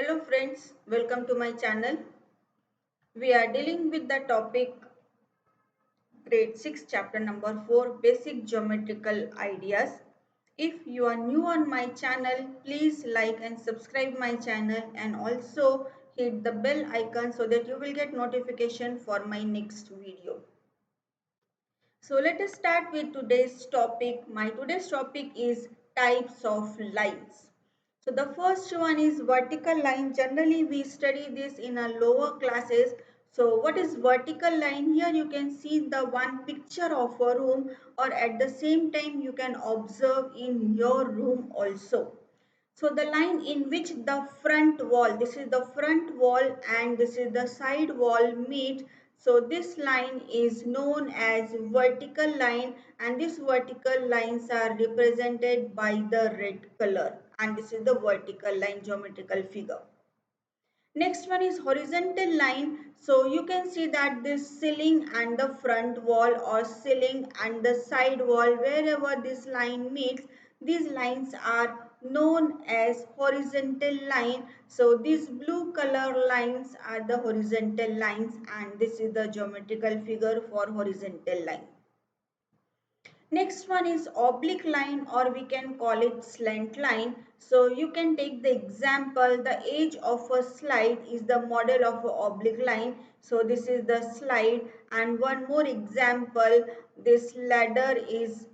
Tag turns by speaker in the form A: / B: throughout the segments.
A: Hello friends, welcome to my channel. We are dealing with the topic grade 6 chapter number 4 basic geometrical ideas. If you are new on my channel, please like and subscribe my channel and also hit the bell icon so that you will get notification for my next video. So let us start with today's topic. My today's topic is types of lines. So the first one is vertical line. Generally we study this in our lower classes. So what is vertical line? Here you can see the one picture of a room, or at the same time you can observe in your room also. So the line in which the front wall, this is the front wall and this is the side wall meet. So this line is known as vertical line, and these vertical lines are represented by the red color, and this is the vertical line geometrical figure. Next one is horizontal line. So you can see that this ceiling and the front wall, or ceiling and the side wall, wherever this line meets, these lines are known as horizontal line. So these blue color lines are the horizontal lines, and this is the geometrical figure for horizontal line. Next one is oblique line, or we can call it slant line. So you can take the example, the edge of a slide is the model of an oblique line. So this is the slide, and one more example, this ladder is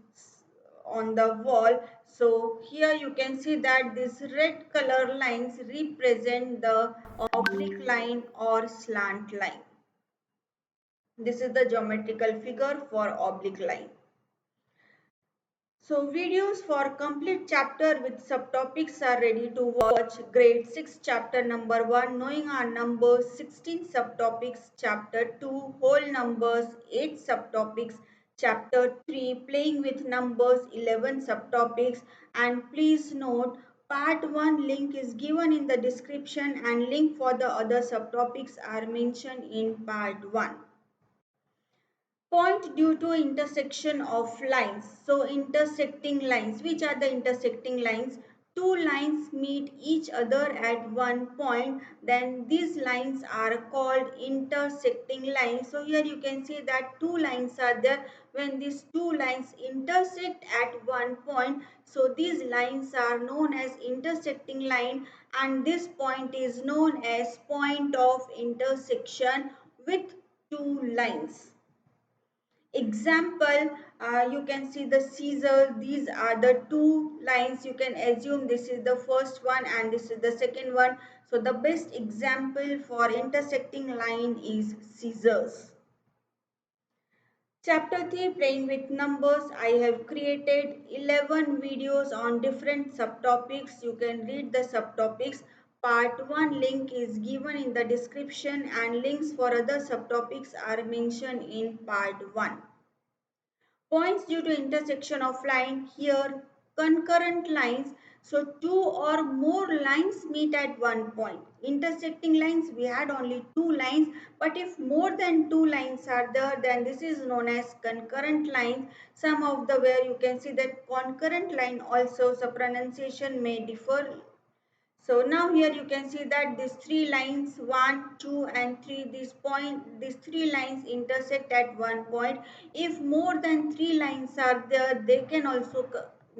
A: on the wall. So here you can see that these red color lines represent the oblique line or slant line. This is the geometrical figure for oblique line. So videos for complete chapter with subtopics are ready to watch. Grade 6 chapter number 1 knowing our numbers, 16 subtopics, chapter 2 whole numbers, 8 subtopics, chapter 3 playing with numbers, 11 subtopics. And please note, part 1 link is given in the description and link for the other subtopics are mentioned in part 1. Point due to intersection of lines. So intersecting lines. Which are the intersecting lines? Two lines meet each other at one point. Then these lines are called intersecting lines. So here you can see that two lines are there. When these two lines intersect at one point, so these lines are known as intersecting line, and this point is known as point of intersection with two lines. Example, you can see the scissors. These are the two lines. You can assume this is the first one and this is the second one. So the best example for intersecting line is scissors. Chapter 3 playing with numbers. I have created 11 videos on different subtopics. You can read the subtopics. Part 1 link is given in the description and links for other subtopics are mentioned in part 1. Points due to intersection of line. Here concurrent lines. So two or more lines meet at one point. Intersecting lines, we had only two lines, but if more than two lines are there, then this is known as concurrent lines. Some of the where you can see that concurrent line also, so pronunciation may differ. So now here you can see that these three lines 1, 2 and 3, these three lines intersect at one point. If more than three lines are there, they can also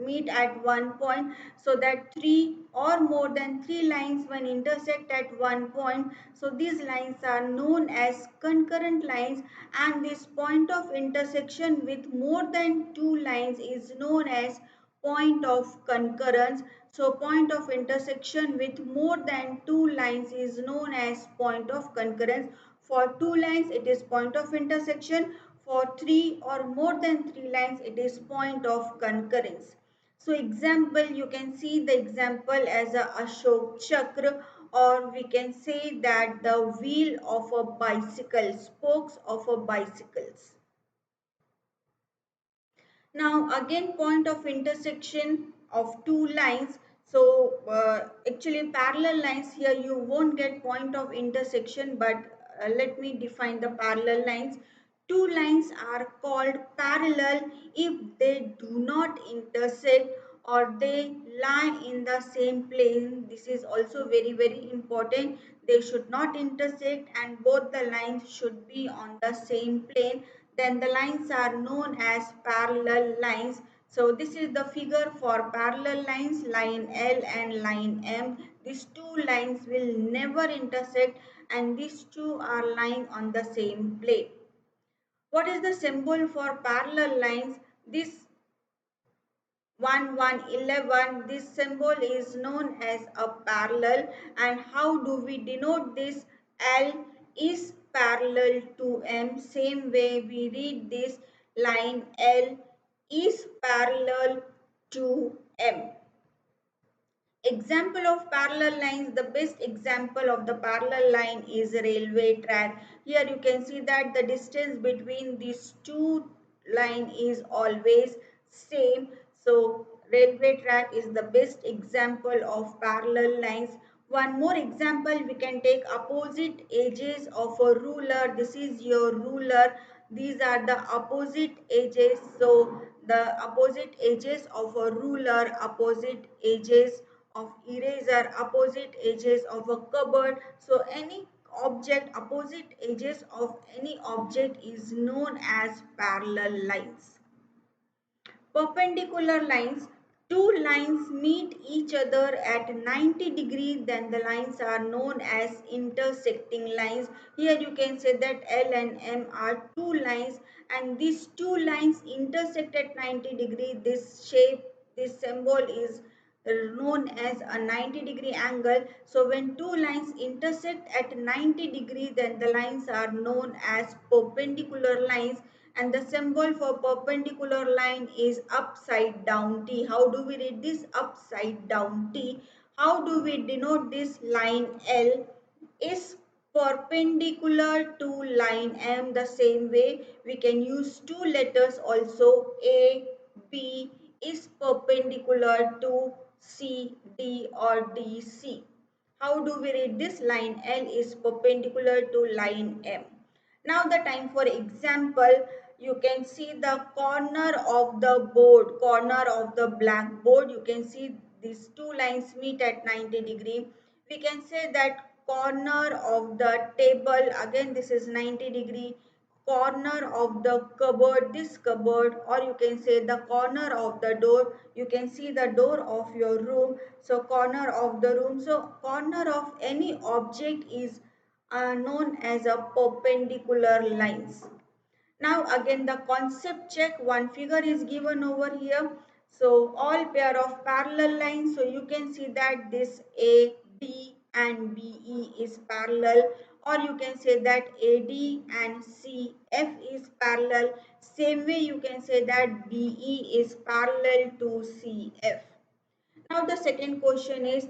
A: meet at one point. So that three or more than three lines when intersect at one point, so these lines are known as concurrent lines, and this point of intersection with more than two lines is known as point of concurrence. So point of intersection with more than two lines is known as point of concurrence. For two lines it is point of intersection. For three or more than three lines it is point of concurrence. So example, you can see the example as a Ashok Chakra, or we can say that the wheel of a bicycle, spokes of a bicycles. Now again point of intersection of two lines. So actually parallel lines, here you won't get point of intersection, but let me define the parallel lines. Two lines are called parallel if they do not intersect, or they lie in the same plane. This is also very important. They should not intersect and both the lines should be on the same plane. Then the lines are known as parallel lines. So this is the figure for parallel lines, line L and line M. These two lines will never intersect and these two are lying on the same plane. What is the symbol for parallel lines? This 11, this symbol is known as a parallel. And how do we denote this? L is parallel to M. Same way we read this line L is parallel to M. Example of parallel lines, the best example of the parallel line is railway track. Here you can see that the distance between these two line is always same. So railway track is the best example of parallel lines. One more example, we can take opposite edges of a ruler. This is your ruler. These are the opposite edges. So the opposite edges of a ruler, opposite edges of eraser, opposite edges of a cupboard. So any object, opposite edges of any object is known as parallel lines. Perpendicular lines, two lines meet each other at 90 degrees, then the lines are known as intersecting lines. Here you can say that L and M are two lines and these two lines intersect at 90 degrees. This shape, this symbol is known as a 90-degree angle. So when two lines intersect at 90 degrees, then the lines are known as perpendicular lines. And the symbol for perpendicular line is upside down T. How do we read this? Upside down T. How do we denote this? Line L is perpendicular to line M. The same way we can use two letters also. A, B is perpendicular to C, D or DC. How do we read this? Line L is perpendicular to line M. Now the time for example, you can see the corner of the board, corner of the blackboard. You can see these two lines meet at 90 degree. We can say that corner of the table, again this is 90 degree. Corner of the cupboard, this cupboard, or you can say the corner of the door. You can see the door of your room. So corner of the room. So corner of any object is known as a perpendicular lines. Now again the concept check, one figure is given over here. So all pair of parallel lines, so you can see that this AD and BE is parallel, or you can say that AD and CF is parallel. Same way you can say that BE is parallel to CF. Now the second question is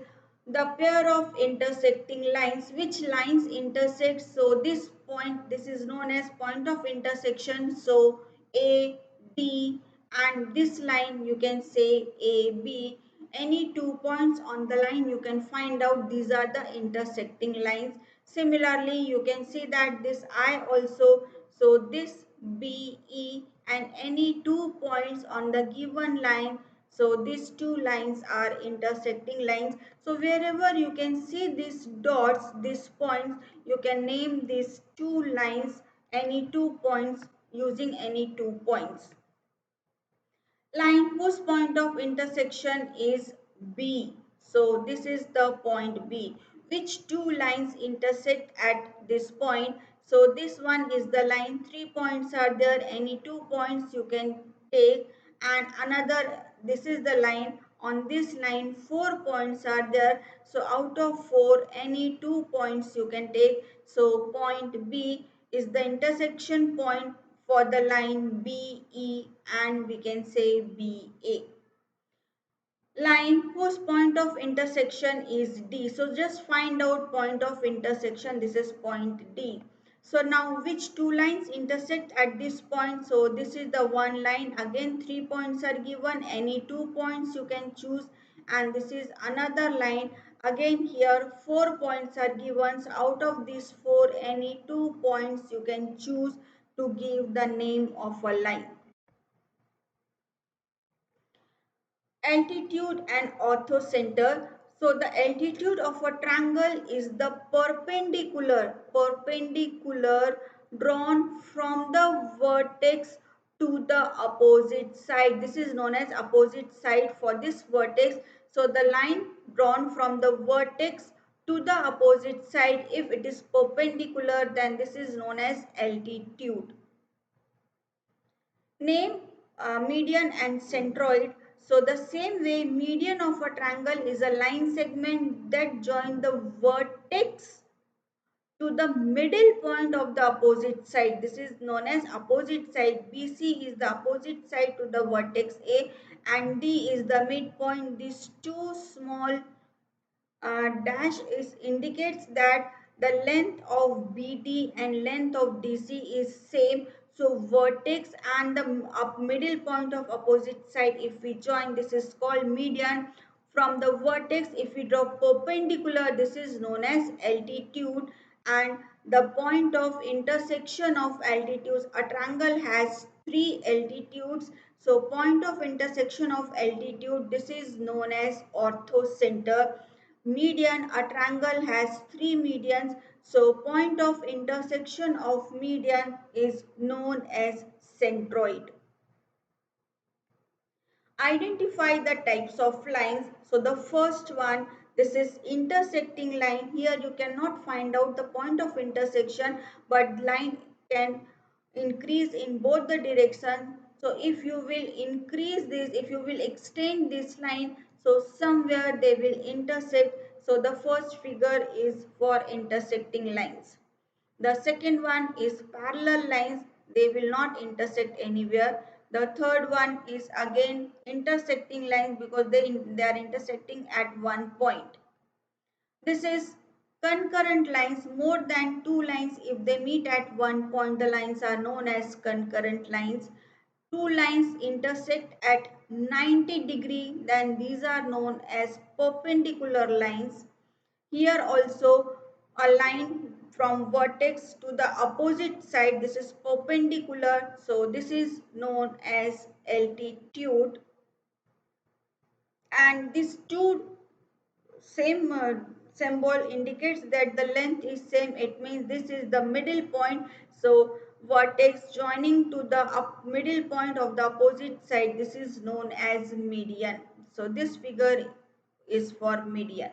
A: the pair of intersecting lines. Which lines intersect? So this point, this is known as point of intersection. So A, D and this line you can say A, B. Any 2 points on the line you can find out these are the intersecting lines. Similarly, you can see that this I also. So this B, E and any 2 points on the given line, so these two lines are intersecting lines. So wherever you can see these dots, these points, you can name these two lines any 2 points using any 2 points. Line whose point of intersection is B. So this is the point B. Which two lines intersect at this point? So this one is the line. 3 points are there. Any 2 points you can take. And another, this is the line. On this line 4 points are there. So out of 4, any 2 points you can take. So point B is the intersection point for the line BE and we can say BA. Line whose point of intersection is D. So just find out point of intersection. This is point D. So now which two lines intersect at this point? So this is the one line. Again 3 points are given. Any 2 points you can choose. And this is another line. Again here 4 points are given. So out of these 4, any 2 points you can choose to give the name of a line. Altitude and orthocenter. So the altitude of a triangle is the perpendicular drawn from the vertex to the opposite side. This is known as opposite side for this vertex. So the line drawn from the vertex to the opposite side, if it is perpendicular, then this is known as altitude. Name median and centroid. So the same way, median of a triangle is a line segment that join the vertex to the middle point of the opposite side. This is known as opposite side. BC is the opposite side to the vertex A and D is the midpoint. These two small dash is indicates that the length of BD and length of DC is same. So vertex and the middle point of opposite side, if we join, this is called median. From the vertex, if we draw perpendicular, this is known as altitude. And the point of intersection of altitudes, a triangle has three altitudes. So point of intersection of altitude, this is known as orthocenter. Median, a triangle has three medians, so point of intersection of median is known as centroid. Identify the types of lines. So the first one, this is intersecting line. Here you cannot find out the point of intersection, but line can increase in both the direction. So if you will increase this, if you will extend this line, so somewhere they will intersect. So the first figure is for intersecting lines. The second one is parallel lines. They will not intersect anywhere. The third one is again intersecting lines because they are intersecting at one point. This is concurrent lines. More than two lines, if they meet at one point, the lines are known as concurrent lines. Two lines intersect at 90°, then these are known as perpendicular lines. Here also a line from vertex to the opposite side, this is perpendicular, so this is known as altitude. And these two same symbol indicates that the length is same. It means this is the middle point. So vertex joining to the middle point of the opposite side, this is known as median. So this figure is for median.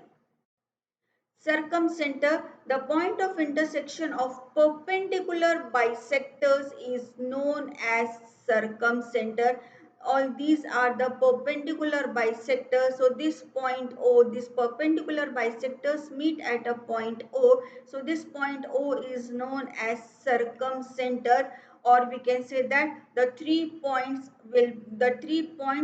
A: Circumcenter, the point of intersection of perpendicular bisectors is known as circumcenter. All these are the perpendicular bisectors. So this point O, this perpendicular bisectors meet at a point O. So this point O is known as circumcenter, or we can say that the 3 points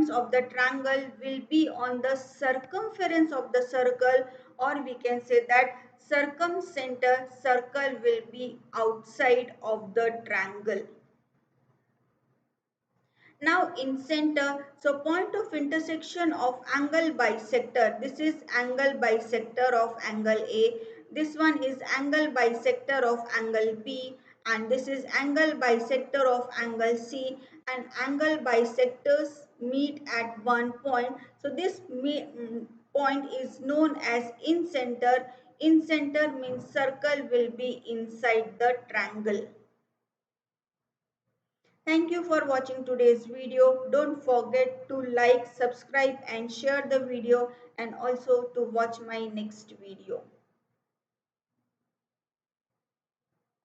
A: of the triangle will be on the circumference of the circle, or we can say that circumcenter circle will be outside of the triangle. Now incenter, so point of intersection of angle bisector. This is angle bisector of angle A. This one is angle bisector of angle B. And this is angle bisector of angle C. And angle bisectors meet at one point. So this point is known as incenter. Incenter means circle will be inside the triangle. Thank you for watching today's video. Don't forget to like, subscribe and share the video, and also to watch my next video.